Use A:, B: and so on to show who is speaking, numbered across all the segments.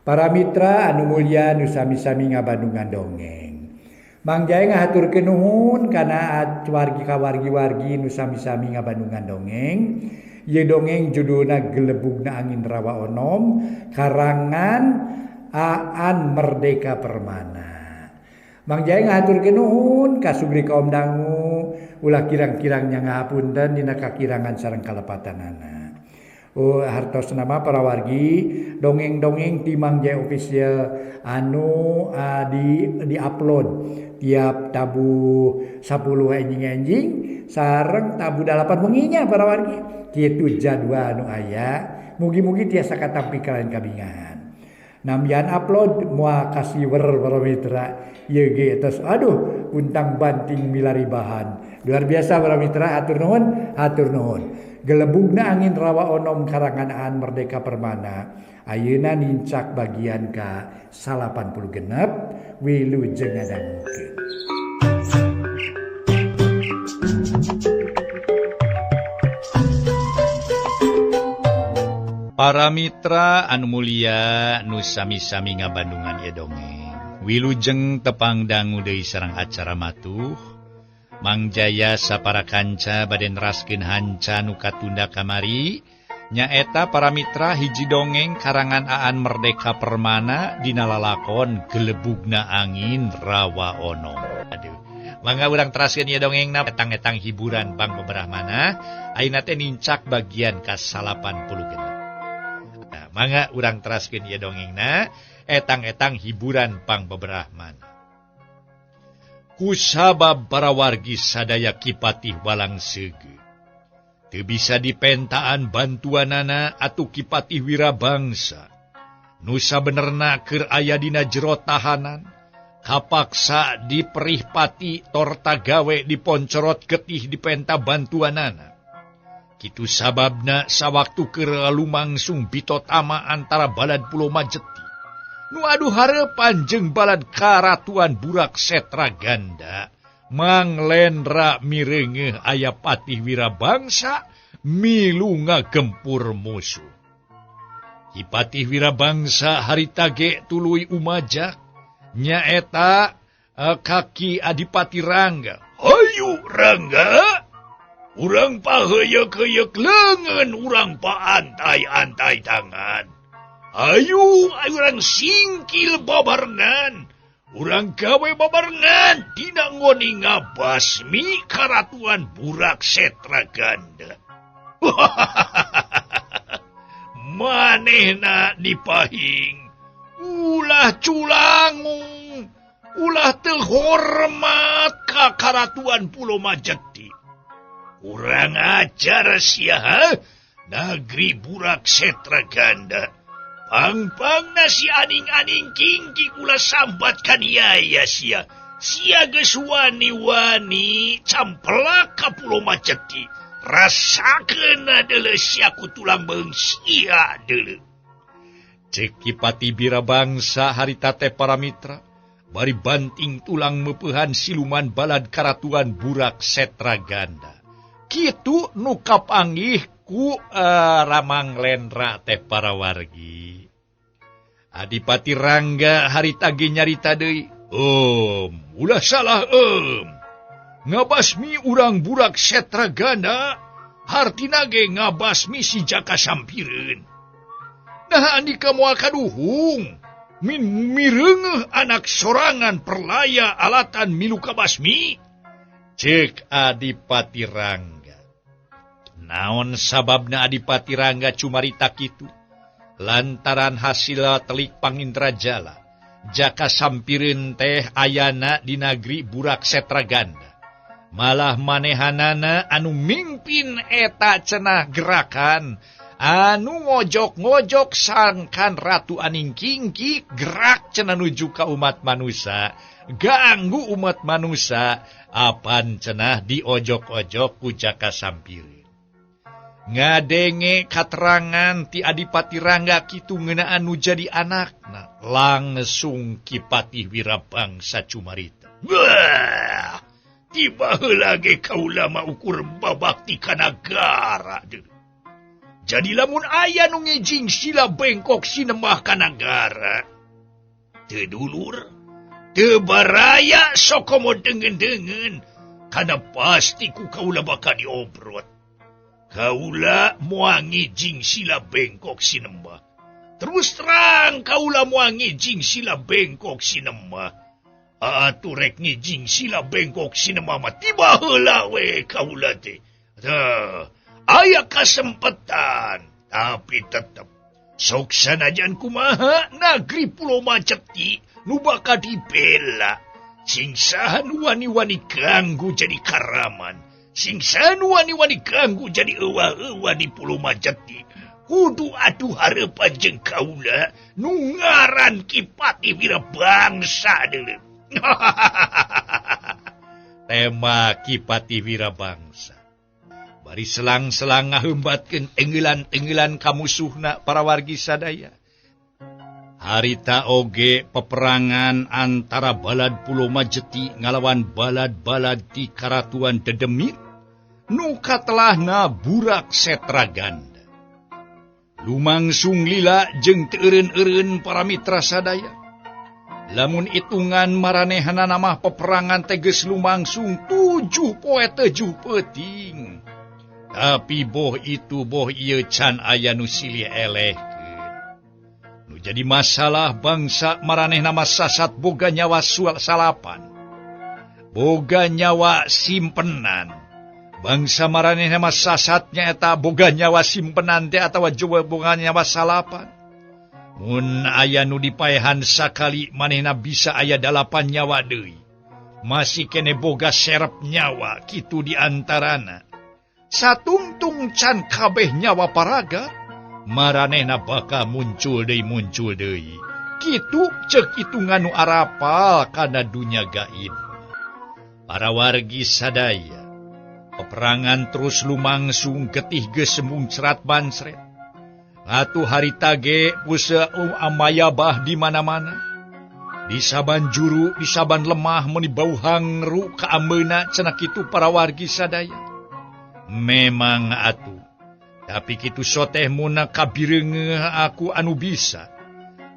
A: Para mitra anu mulia nu sami-sami ngabandungan dongeng. Mang Jaya ngahaturkeun nuhun kana wargi-wargi nu sami-sami ngabandungan dongeng. Ieu dongeng judulna Gelebugna Angin Rawa Onom karangan Aan Merdeka Permana. Mang Jaya ngahaturkeun nuhun ka sugri kaum dangu ulah kirang-kirangnya ngahapunten dina kakirangan sareng kalepatanana. Hartos nama para wargi dongeng-dongeng ti Mang Jaya official anu di-upload tiap tabu 10 enjing-enjing sareng tabu 8 wenginya para wargi. Kitu jadwal anu aya mugi-mugi tiasa katampi kalian kabingahan. Nambihan upload moal kasiwer para mitra ieu ge tos aduh kuntang banting milari bahan. Luar biasa para mitra, hatur nuhun. Gelebugna Angin Rawa Onom karangan Aan Merdeka Permana ayeuna nincak bagian ka 86 wilujeng ngadangukeun.
B: Para mitra anu mulia nu sami-sami ngabandungan ieu dongeng. Wilujeng tepang dangu deui sareng acara matuh. Mang Jaya sapara kanca bade neraskeun hanca nu katunda kamari nyaeta para mitra hiji dongeng karangan Aan Merdeka Permana dina lalakon Gelebugna Angin Rawa Onom. Aduh, mangga urang teraskeun ieu dongengna etang-etang hiburan Bang Bebrahmana ayeuna teh nincak bagian ka 86. Nah, mangga urang teraskeun ieu dongengna etang-etang hiburan Bang Bebrahmana. Kusabab para wargi sadaya Kipatih walang seugeut. Teu bisa dipentaan bantuanana atuh Kipatih wirabangsa. Nu sabenerna keur aya dina jero tahanan, kapaksa diperih pati tor tagawe diponcorot getih dipenta bantuanana. Kitu sababna sawaktu keur lumangsung bitotama antara balad Pulau Majeti. Nu aduh hareupan jeung balad Karatuan Burak Setraganda manglendra mireungeuh aya Patih Wirabangsa milu ngagempur musuh. Ki Patih Wirabangsa harita ge tuluy umajak nyaeta kaki Adipati Rangga. Hayu Rangga, urang paheuyek-heuyek leungeun, urang paantai-antai tangan. Ayu urang singkil babarengan, urang gawe babarengan dina ngoni ngabasmi Karatuan Burak Setraganda. Manehna dipahing, ulah culangung, ulah teu hormat ka Karatuan Pulau Majeti. Urang ajar sia Nagri Burak Setraganda. Pang-pang nasi aning-aning kingki kula sambat kan yaya sia. Sia geus wani-wani camplak ka Pulau Majeti. Rasakeun deuleu sia ku tulang beung sia deuleu. Cek Ki Patih Wirabangsa harita teh para mitra. Bari banting tulang meupehan siluman balad Karatuan Burak Setraganda. Kitu nu kapanggih ku Ramang Lendra teh para wargi. Adipati Rangga harita ge nyarita deui. Ulah salah ngabasmi urang Burak Setraganda, hartina ge ngabasmi si Jaka Sampireun. Nah andika moal kaduhung, mireungeuh anak sorangan perlaya alatan milu kabasmi. Cek Adipati Rangga. Naon sababna Adipati Rangga cumarita kitu? Lantaran hasil telik Pangindrajala, Jaka Sampireun teh ayana di Nagri Burak Setraganda. Malah manehanana anu mimpin eta cenah gerakan, anu ngojok-ngojok sangkan Ratu Aning Kingki gerak cenah nuju ka umat manusia, ganggu umat manusia, apan cenah diojok-ojok ku Jaka Sampireun. Ngadenge katerangan ti Adipati Rangga kitu ngeunaan nu jadi anakna, langsung Ki Patih Wirabangsa cumarita. Wah, tiba heula ge kaula mah ukur babakti ka nagara deui. Jadi lamun aya nu ngijing sila bengkok sinemah ka nagara, teu dulur, teu baraya sok komo dengen-dengen, kana pasti ku kaula bakal diobrot. Kaula moal ngijing sila bengkok sinemah. Terus terang kaula moal ngijing sila bengkok sinemah. Atuh rek ngijing sila bengkok sinemah mah tiba heula we kaula teh. Tah, aya kasempatan, tapi tetep sok sanajan kumaha nagri Pulau Majeti nu bakal dibela. Sing saha nu wani-wani ganggu jadi karaman, sing saha nu wani-wani ganggu jadi eueuh-eueuh di Pulau Majeti. Kudu atuh hareupan jeung kaula nu ngaran Kipati Wirabangsa deuleu. Tema Kipati Wirabangsa. Bari selang-selang ngaheumbatkeun enggelan-enggelan ka musuhna para wargi sadaya. Harita oge peperangan antara balad Pulau Majeti ngalawan balad-balad di Karatuan Dedemit nu katelahna Burak Setraganda. Lumangsung lila jeung teu eureun-eureun para mitra sadaya. Lamun itungan maranehanna mah peperangan teges lumangsung 7 poe 7 peuting. Tapi boh itu boh ieu can aya nu silih elehkeun. Nu jadi masalah bangsa maranehna mah sasat boga nyawa salapan. Boga nyawa simpenan. Bangsa maranehna mah sasatnya eta boga nyawa simpenan teh atawa jowa boga nyawa salapan. Mun aya nu dipaehan sakali manehna bisa aya 8 nyawa deui. Masih kene boga serep nyawa kitu di antarana. Satungtung can kabeh nyawa paraga, maranehna bakal muncul deui. Kitu ceuk itungan nu arapal kana dunya gaib. Para wargi sadaya, peperangan terus lumangsung getih geus sembung cerat bansret. Atuh harita ge pusa amayabah di mana-mana. Di saban juru, di saban lemah meni bau hangru ka ambeuna cenah kitu para wargi sadaya. Memang atuh, tapi kitu soteh muna kabireungeuh aku anu bisa.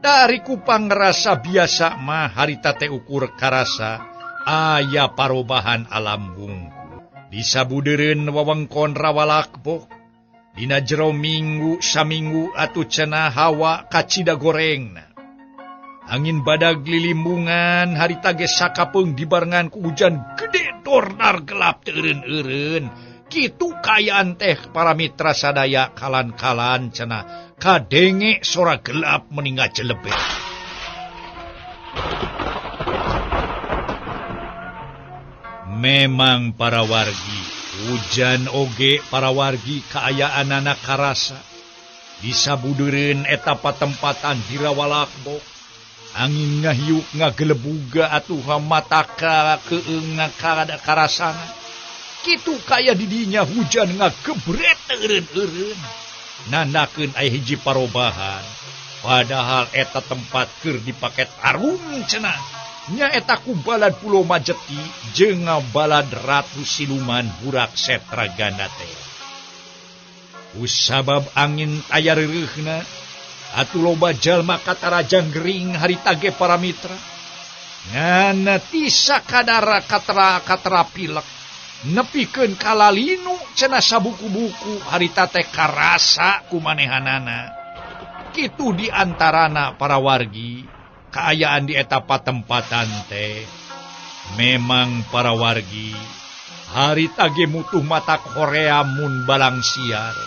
B: Dari kupang ngerasa biasa mah harita teh ukur karasa aya parobahan alam bungku. Di sabudeureun wewengkon rawalakbok, dina jero minggu saminggu atuh cenah hawa kacida gorengna. Angin badag lilimbungan harita ge sakapeung dibarengan ku hujan gede dornar gelap teu eureun-eureun. Kitu kayaan teh para mitra sadaya kalan-kalan cenah kadenge sora gelap meninggal jelebet. Memang para wargi, hujan oge para wargi kaayaanana karasa. Di sabudeureun eta patempatan di rawalakbok, angin ngahiuk ngagelebuga atuh mataka keung ngakada karasana. Kitu kaya didinya hujan ngagebret eureun-eureun. Nandakeun aya hiji parobahan. Padahal eta tempat keur dipake tarung cenah. Nya eta ku balad Pulau Majeti jeung balad Ratu Siluman Burak Setraganda teh. Usabab angin aya reureuhna, atuh loba jalma katarajang gering harita ge para mitra. Ngana ti sakadara katra pilek. Nepikeun kalalinu cenah sabuku-buku harita teh karasa kumanehanana. Kitu di antarana para wargi kaayaan di eta patempatan teh. Memang para wargi harita ge mutuh mata koream mun balang siar.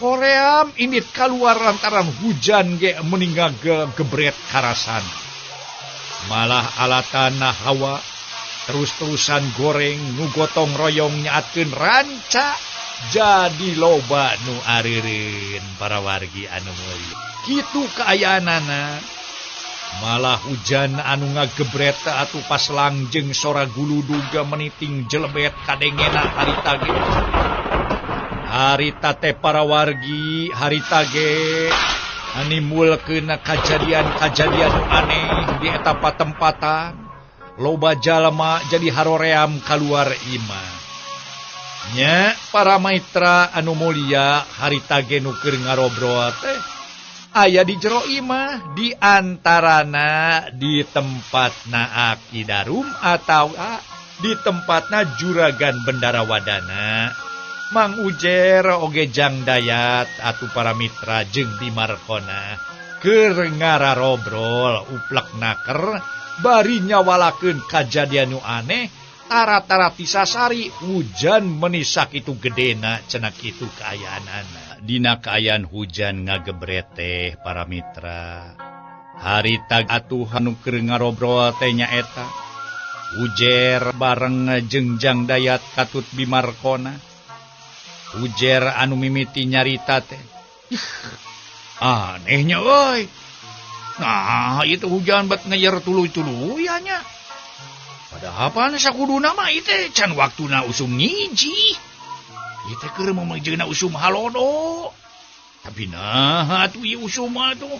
B: Koream init kaluar lantaran hujan ge meninggal gebret karasan. Malah alatana hawa terus-terusan goreng nu gotong royong nyaatkeun ranca jadi loba nu areureun para wargi anu meuli. Kitu kaayaanana. Malah hujan anu ngagebret atuh pas langjeng sora guluduga meniting jelebet kadengena harita ge. Harita teh para wargi, harita ge animulkeun kajadian-kajadian nu aneh di eta patempatan. Loba jalma jadi haroream kaluar imah. Nya para maitra anu mulia harita ge nu keur ngarobroa teh aya di jero imah di antarana di tempatna Aki Darum atau di tempatna Juragan Bendarawadana. Mang Ujer oge Jang Dayat atuh para mitra jeung Bimarkona keur ngararobrol uplek naker bari nyawalakeun kajadian nu aneh. Tara-tara tisasari hujan menisak itu gedena cenah kitu kaayaanana. Dina kaayaan hujan ngagebret teh para mitra. Harita atuh anu keur ngarobrol teh nyaeta Ujer bareng jeung Jang Dayat katut Bimarkona. Ujer anu mimiti nyarita teh. Anehnya euy. Nah, itu hujan bet ngeyer tuluy-tuluy nya. Padahal apa sakuduna mah ieu can waktuna usum ngiji. Ieu teh keur mameujeuna usum halodo. Tapi nah atuh ieu usum mah tuh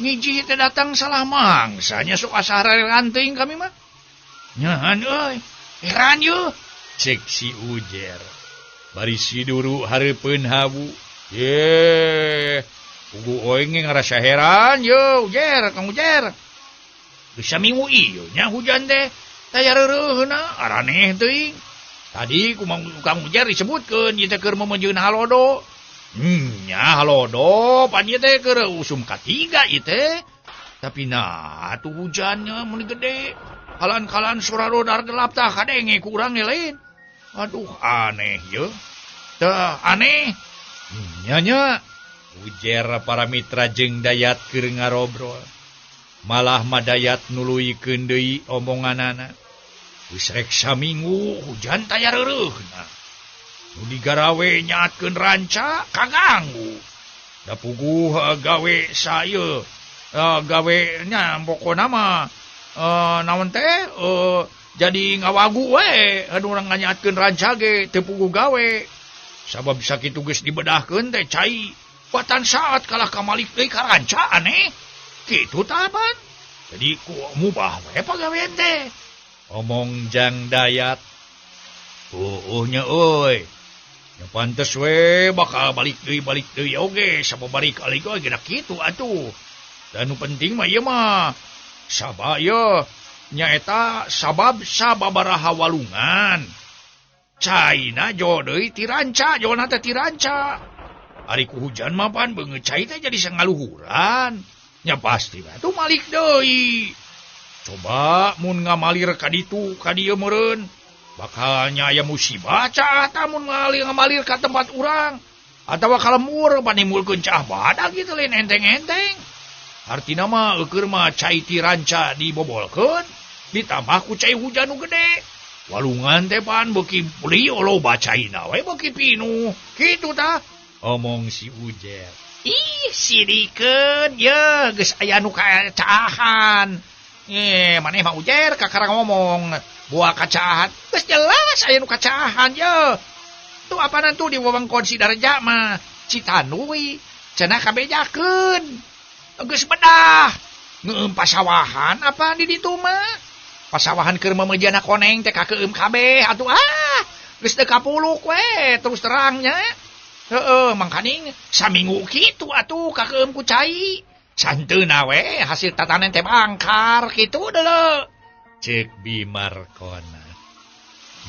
B: ngiji teh datang salah mangsanya sok asa ranting kami mah. Nyahan euy, heran yeuh. Cek si Ujer. Bari si duru hareupeun hawu. Ugu oing ngarasa heran yeuh Ujer, Kang Ujer. Geus saminggu ieu nya hujan teh. Taya reureuna araneh teuing. Tadi Kang Ujar disebutkeun ieu teh keur mameujeun halodo. Nya halodo pan ieu teh keur usum katiga ieu teh. Tapi nah atuh hujannya mun gede. Kalan-kalan suradodar gelap tah kadenge kurang lain. Aduh aneh yeuh. Teu aneh. Nya Ujer para mitra jeung Dayat keur ngarobrol. Malah Madayat nuluykeun deui omonganana. Geus rek saminggu hujan taya reureuna. Nu digarawe nyaatkeun ranca kaganggu. Da puguh gawe saeu. Gawe nya pokona mah naon teh jadi ngawagu we anu urang nyaatkeun ranca ge teu puguh gawe. Sabab sakitu geus dibedahkeun teh cai watan saat kalah kamalik deui ka ranca aneh. Kitu taban. Jadi ku mubah we pagawean teh. Omong Jang Dayat. Nya euy. Nya pantes we bakal balik deui oge sababari kali ge da kitu atuh. Dan nu penting mah ieu mah sabaya nyaeta sabab sababaraha walungan. Caina jo deui ti ranca, jona teh ti ranca. Ari ku hujan mah pan beungeut cai teh jadi sangaluhuran. Nya pasti atuh malik deui. Coba mun ngamalir ka ditu ka dieu meureun bakal nya aya musibah cah tah mun ngamalir ka tempat urang atawa kalemur panimulkeun cah badag kitu lain enteng-enteng. Artina mah eukeur mah cai ti ranca dibobolkeun ditambah ku cai hujan nu gede. Walungan teh pan beuki lieu loba caina we beuki pinu. Kitu tah omong si Ujer. Ih, sidikeun ye geus aya nu kacahan. Maneh mah Ujer kakarang ngomong buah kacahan. Geus jelas aya nu kacahan ye. Tu apanan tu di wewengkon si Darja mah Citanui cenah kabejakeun. Geus bedah. Ngeueum pasawahan apa di ditu mah? Pasawahan keur mameujeunna koneng teh kakeueum kabeh atuh geus teu kapuluk we terus terangnya. Heeh, mangkaning saminggu kitu atuh kakeueum ku cai. Santeuna we hasil tatanen teh bangkar kitu deuleu. Ceuk Bimarkona.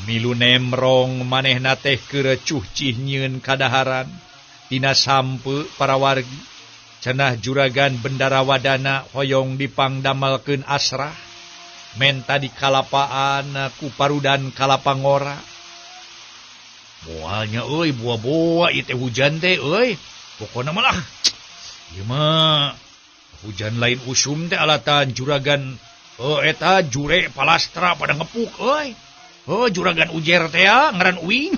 B: Milu nemrong manehna teh keur cuh cihnyieun kadaharan tina sampeu para wargi. Cenah Juragan Bendarawadana hoyong dipangdamelkeun asrah. Menta di kalapaan ku parudan kalapangora. Moalnya euy buah-buah ieu teh hujan teh euy. Pokona mah lah. Ieu mah hujan lain usum teh alatan Juragan eta jure palastra pada ngepuk euy. Juragan Ujer teh ngaran Uing.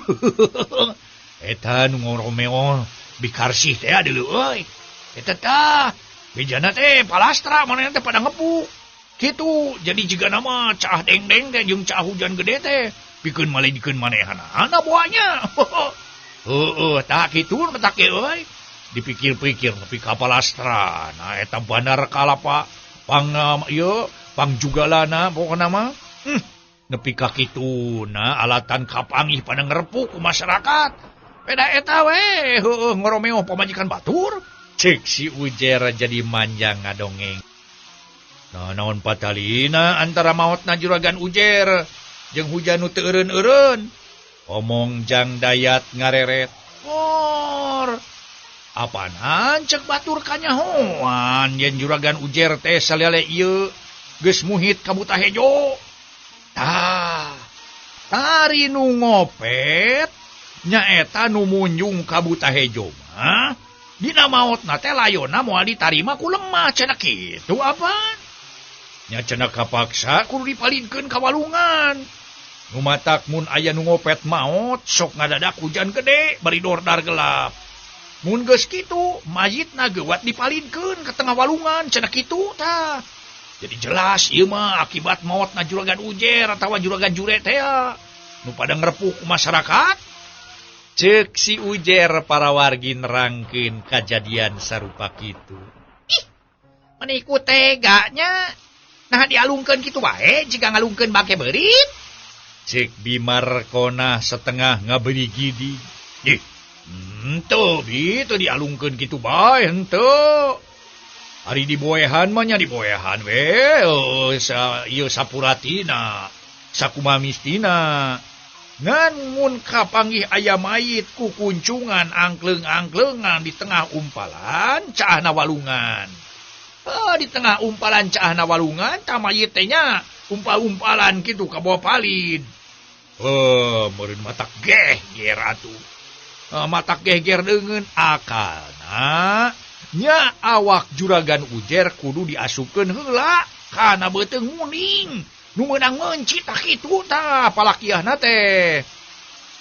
B: Eta nu ngoromeo bikarsih teh deuleu euy. Eta tah bejana teh palastra manehna teh pada ngepuk. Kitu jadi jiga nama cah deng-deng teh jeung cah hujan gede teh pikeun maledikeun manehana ana buahnya. Tah kitu matak euy. Dipikir-pikir nepi ka palastra. Nah eta bandar kalapa pang ieu pangjugalana pokona mah. nepi ka kituna alatan kapangih pada ngerepuk ku masyarakat. Peda eta we, heueuh ngoromeo pamajikan batur. Cek si Ujer jadi manjang ngadongeng. Nah, naon patalina antara maotna juragan Ujer jeung hujan nu teu eureun-eureun. Omong Jang Dayat ngareret. Or, apaan cek batur kanyahoan yen juragan Ujer teh salele ieu geus muhit ka buta hejo. Tah, tari nu ngopet nyaeta nu munjung ka buta hejo mah. Dina maotna teh layonna moal ditarima ku lemah cenah kitu apaan? Nya cenah kapaksa kudu dipalidkeun ka walungan. Nu matak mun aya nu ngopet maot sok ngadadak hujan gede bari dordar gelap. Mun geus kitu mayitna geuwat dipalidkeun ka tengah walungan cenah kitu tah. Jadi jelas ieu mah akibat maotna juragan Ujer atawa juragan Jure teh nu pada ngerepuk masyarakat. Cek si Ujer para wargi nerangkeun kajadian sarupa kitu. Ih, meniku teganya. Nah dialungkeun kitu wae jika ngalungkeun bake beurit. Cek Bimar Konah setengah ngaberi gidi. Ih, henteu bitu dialungkeun kitu bae henteu. Ari diboehan mah nya diboehan we, ieu sapuratina, sakumaha mistina. Ngan mun kapanggih aya mayit ku kuncungan angkleung-angkleungan di tengah umpalan caahna walungan. Di tengah umpalan caahna walungan tah mayit teh nya umpal-umpalan kitu ka bawah palid. Meureun matak geger atuh. Matak geger deungeun akalna nya awak juragan Ujer kudu diasupkeun heula kana beuteung muning. Nu meunang mencit tah kitu tah palakiahna teh.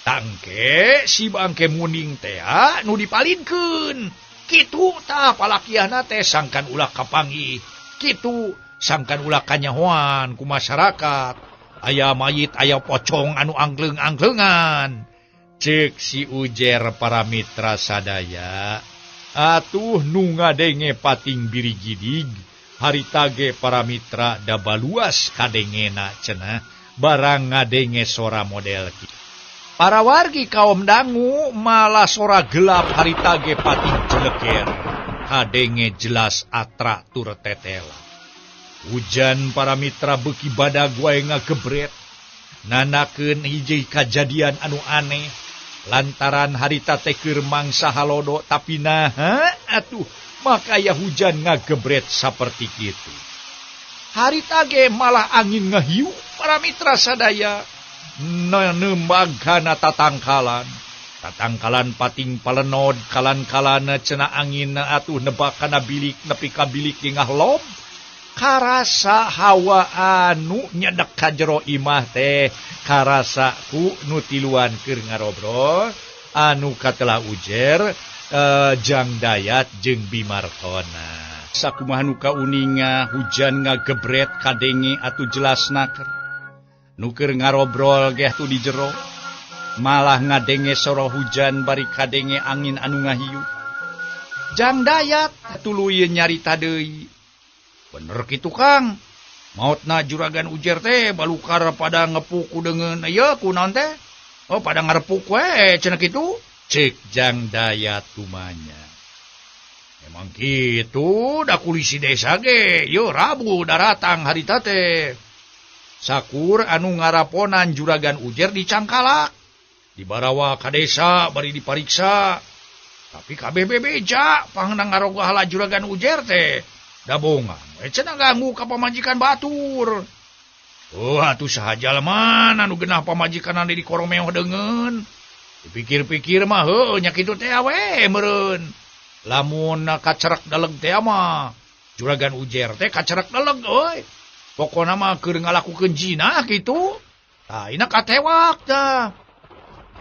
B: Tangke si bangke muning teh nu dipalidkeun. Kitu tah palakiahna teh sangkan ulah kapanggih. Kitu sangkan ulah kanyahoan ku masyarakat. Aya mayit aya pocong anu angkleung-angkleungan. Cek si Ujer para mitra sadaya. Atuh nu ngadenge pating birigidig. Harita ge para mitra da baluas kadengena cenah barang ngadenge sora model kitu. Para wargi kaum dangu malah sora gelap harita ge pating jeleker. Kadenge jelas atra tur tetela. Hujan para mitra beuki badag wae ngagebret. Nanakeun hiji kajadian anu aneh. Lantaran harita teh keur mangsa halodo tapi naha atuh makaya hujan ngagebret saperti kitu. Harita ge malah angin ngahiu para mitra sadaya. Nembag kana tatangkalan. Tatangkalan pating palenod kalan-kalana cenah angin atuh nebak kana bilik nepi ka bilik ge ngahlom. Karasa hawa anu nyedak ka jero imah teh karasa ku nu tiluan keur ngarobrol anu katelah Ujer Jang Dayat jeung Bimar Konah. Sakumaha nu kauninga hujan ngagebret kadenge atuh jelasna keur. Nu keur ngarobrol ge atuh di jero malah ngadenge soro hujan bari kadenge angin anu ngahiu. Jang Dayat tuluy nyarita deui. Bener kitu Kang. Maotna juragan Ujer teh balukar pada ngepuku dengan ieu kunaon teh? Pada ngarepuk we cenah kitu. Cek Jang Dayat tumanya. Emang kitu da kulisi desa ge, yo Rabu daratang harita teh. Sakur anu ngaraponan juragan Ujer dicangkalak. Dibarawa ka desa bari dipariksa. Tapi kabeh beja pangnang ngarogoh hala juragan Ujer teh. Da bongang. Cenah ganggu ka pamajikan batur. Atuh sahaja mana anu genah pamajikan anu di koromeo deungeun. Dipikir-pikir mah heuh nya kitu teh we meureun. Lamun kacerek daleg teh mah juragan Ujer teh kacerek daleg euy. Pokona mah keur ngalakukeun jinah kitu. Tah ina katewak tah.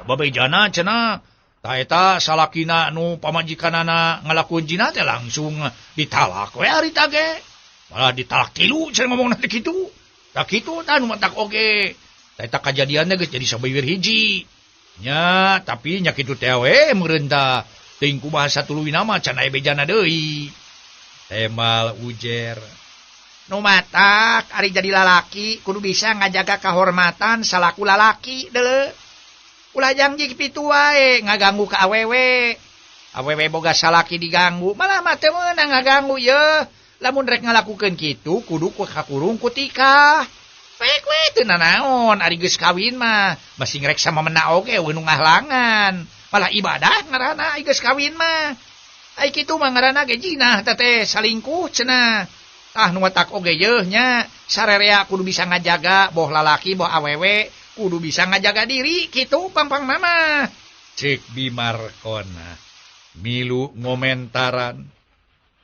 B: Babejana cenah tah eta salakina nu pamajikanana ngalakukeun jinah teh langsung ditalak we harita ge. Malah ditalak 3 cenah ngomongna teh kitu. Tah kitu tah nu matak oge. Tah eta kajadianna geus jadi sabeueur hiji. Nya tapi nya kitu teh we meureun tah teuing ku bahasa tuluwina mah can aya bejana deui. Temal Ujer.
C: Nu matak ari jadi lalaki kudu bisa ngajaga kahormatan salaku lalaki deuleu. Ulah janji pitu wae ngaganggu ka awewe. Awewe boga salaki diganggu, malah mah teu meunang ngaganggu yeuh. Lamun rek ngalakukeun kitu kudu ku kakurung ku tikah. Pek we teu nanaon ari geus kawin mah, masing rek sama mena oge we nu ngahlangan. Malah ibadah ngaranna ari geus kawin mah. Ai kitu mah ngaranna ge jinah teh salingkuh cenah. Tah nu matak oge yeuh nya, sarerea kudu bisa ngajaga boh lalaki boh awewe, kudu bisa ngajaga diri kitu pang-pang mama.
B: Cek Bimarkona milu ngomentaran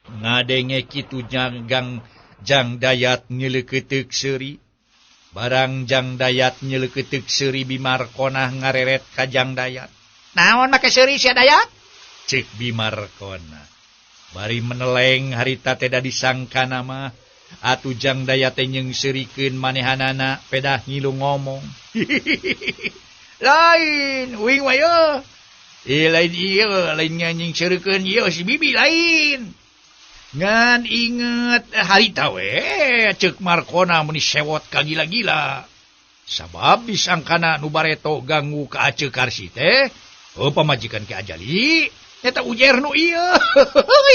B: ngadenge kitu janggang jang dayat nyeleuketeuk seuri. Barang jang dayat nyeleuketeuk seuri Bimarkona ngareret ka jang dayat.
C: Naon make seuri sia dayat?
B: Cek Bimarkona bari meneleng harita teh da disangkana mah atuh jang dayat teh nyeungseurikeun manehanana pedah ngilu ngomong.
C: Lain uing wae. Lain ieu lain nyeungseurikeun ieu si bibi lain. Ngan inget harita we ceuk Markona meni sewot ka gila-gila. Sabab disangkana nu bareto ganggu ka Aceu Karsi teh pamajikan Ki Ajali. Eta ujer nu ieu.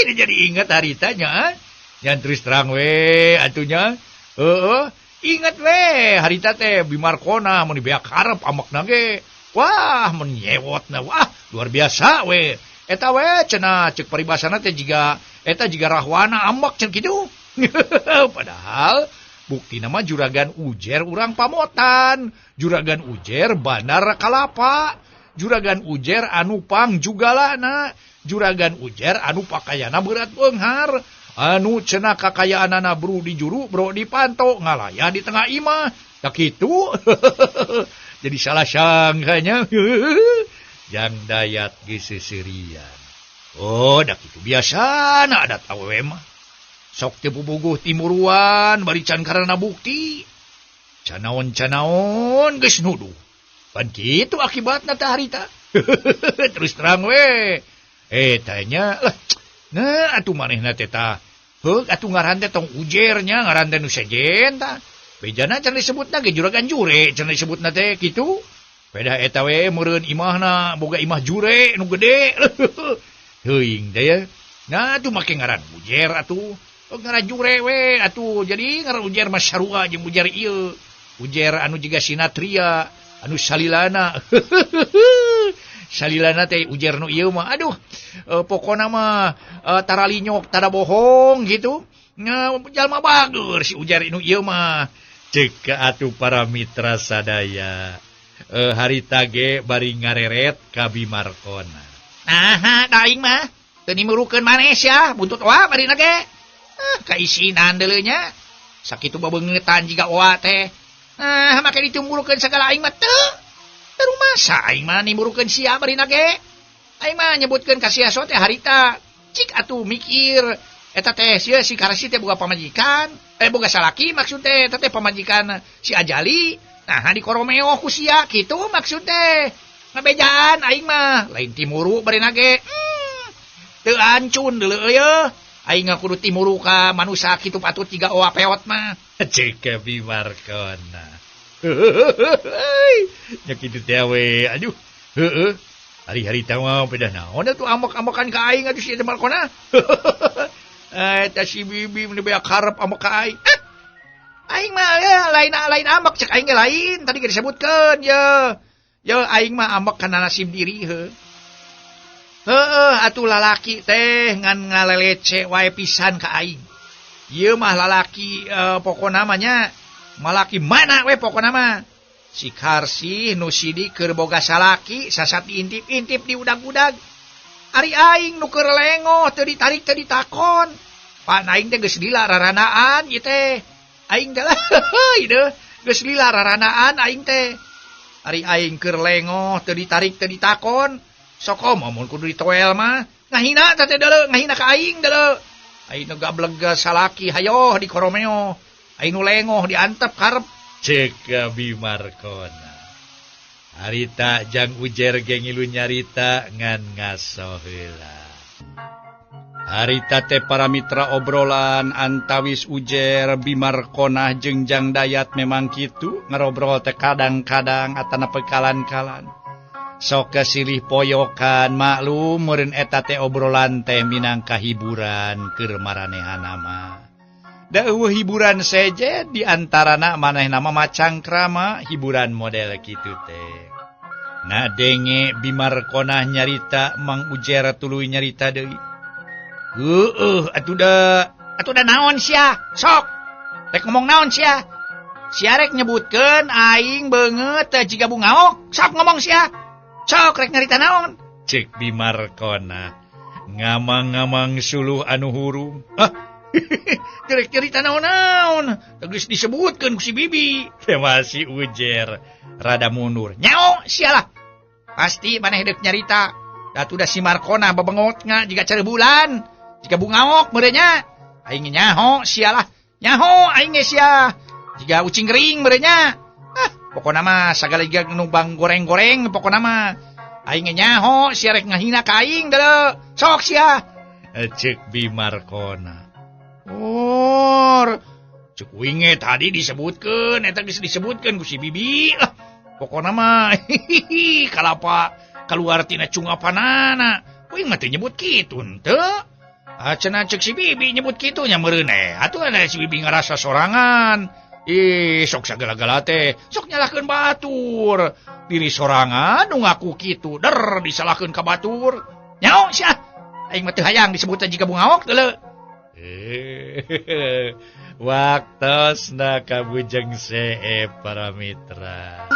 C: Ini jadi inget harita nya. Nyan terus terang we atunya. Inget we harita teh Bimarkona meni beak hareup amakna ge. Wah mun nyewotna wah luar biasa we. Eta we cenah ceuk paribasana teh jiga eta jiga rahwana ambak cenah kitu. Padahal bukti nama juragan ujer urang pamotan, juragan ujer bandar kalapa, juragan ujer anu pang jugalana, juragan ujer anu pakaiana berat beunghar, anu cenah kakayaanana bro di juru bro di panto ngalaya di tengah imah. Tak kitu. Jadi salah sangkanya. Jang dayat geseserian. Oh, dak itu biasa na adat awewe mah. Sok teu pupuguh timuruan bari can karana bukti. Canaon-canaon geus nuduh. Pan kitu akibatna teh harita. Terus terang we. Tanya lah. Nah, atuh manehna teh tah. Heug atuh ngaran teh tong ujernya ngaran teh nu sejen tah. Bejana can disebutna ge juragan jure, can disebutna teh kitu. Peda eta we meureun imahna boga imah jure nu gede. Heuing teh ya. Nah atuh make ngaran ujer atuh. Ngaran jure we atuh. Jadi ngaran ujer mah sarua jeung ujer ieu. Ujer anu jiga sinatria, anu salilana. Salilana teh ujer nu ieu mah aduh. Pokona mah tara linyok tara bohong gitu. Nah, jalma bager si ujar nu ieu mah. Ceuk atuh para mitra sadaya. Harita ge bari ngareret ka Bimarkona. Nah, daing mah teu nimurukeun maneh sia, buntut oa bari ge. Kaisinan deuleu nya. Sakitu babeungetan jiga oa teh. Make ditumurukeun sagala aing mah teu. Teu masa aing mah nimurukeun sia bari ge. Aing mah nyebutkeun ka sia teh harita. Cik atuh mikir eta teh sia si Karsi teh boga pamajikan. Boga salaki maksud teh pamajikan si Ajali. Nah, di koromeo ku sia kitu maksud teh. Ngabejaan aing mah lain timuru bari ge. Teu ancun deuleu ye. Aing kudu timuru ka manusa kitu patut jiga oa peot mah.
B: Cek Bimarkona. Nya kitu teh we. Aduh. Heueuh. Hari-hari teh mah beda naon atuh ambak-ambakan ka aing atuh si Bimarkona. Eta si bibi meni beak hareup ambak ka aing. Aing mah ya lain ambak cek aing ge lain tadi ge disebutkeun ye. Ye aing mah ambak kana nasib diri heuh. Atuh lalaki teh ngan ngalelece wae pisan ka aing. Ieu mah lalaki pokona mah nya malaki mana we pokona mah. Si Karsi nu sidi keur boga salaki sasat diintip-intip di udag-udag. Ari aing nu keur lengoh teu ditarik teu ditakon. Pan aing teh geus lila raranaan ieu teh. Aing teh ieu geus lila raranaan aing teh. Ari aing keur lengoh teu ditarik teu ditakon. Sok mun kudu ditoel mah ngahina teh deuleu ngahina ka aing deuleu. Aing nu gableg salaki hayo di koromeo. Aing nu lengoh diantep karep. Cek Bimarkona. Harita jang ujer ge ngilu nyarita ngan ngaso heula. Harita teh para mitra obrolan antawis Ujer Bimarkonah jeung Jang Dayat memang kitu ngarobrol teh kadang-kadang atana pekalan-kalan. Sok kesilih poyokan maklum meureun eta teh obrolan teh minangka hiburan keur maranehanna mah. Da eueuh hiburan seje di antarana manehna mah macangkrama hiburan model kitu teh. Ngadenge Bimarkonah nyarita Mang Ujer tuluy nyarita deui. Atuh da naon sia? Sok. Rek ngomong naon sia? Sia rek nyebutkeun aing beungeut teh jiga bungaok. Sok ngomong sia. Sok rek nyarita naon? Cek Bimarkonah. Ngamang-ngamang suluh anu hurum. Rek nyarita naon-naon. Geus disebutkeun ku si Bibi. Teh masih Ujer rada mundur. Nyao sia lah. Pasti maneh deuk nyarita. Datu da si Markonah babengot nga jiga care bulan. Jika bungaok merenya, aing nyaho sialah. Nyaho aing sia. Jika ucing gering merenya. Pokona mah sagala jiga numbang goreng-goreng pokona mah. Aing nyaho sia rek ngahina ka aing deuleu. Sok sia. Cek Bimarkonah. Cek winge tadi disebutkeun, eta geus disebutkeun ku si Bibi. Pokona mah kalapa keluar tina cungapanana. Wing mah teu nyebut kitu henteu. Cenah cek si Bibi nyebut kitu nya meureun atuh ada si Bibi ngarasa sorangan. Sok sagala-gala teh sok nyalahkeun batur. Diri sorangan nu ngaku kitu der disalahkeun ka batur. Nyaho sia? Aing mah teu hayang disebut jika bungaok deuleu. Waktosna kabujeng see para mitra.